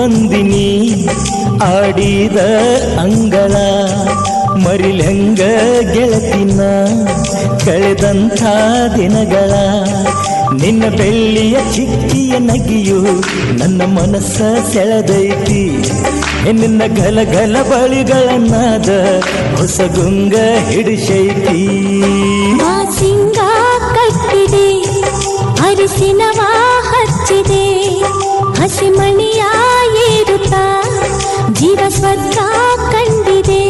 ಬಂದಿನಿ ಆಡಿದ ಅಂಗಳ ಮರಿಲಂಗ ಗೆಳತಿನ ಕಳೆದಂಥ ದಿನಗಳ ನಿನ್ನ ಬೆಳ್ಳಿಯ ಚಿಕ್ಕಿಯ ನಗಿಯು ನನ್ನ ಮನಸ್ಸ ಸೆಳೆದೈತಿ ನಿನ್ನ ಗಲಗಲ ಬಳಿಗಳನ್ನಾದ ಹೊಸಗುಂಗ ಹಿಡಿಸೈತಿ ಸಿಂಗ ಕಟ್ಟಿದೆ ಅರಿಸಿನವಾ ಹಚ್ಚಿದೆ ಹಸಿಮಣಿಯ ಏರುತ್ತಾ ಜೀವ ಸ್ವರ್ಗ ಕಂಡಿದೆ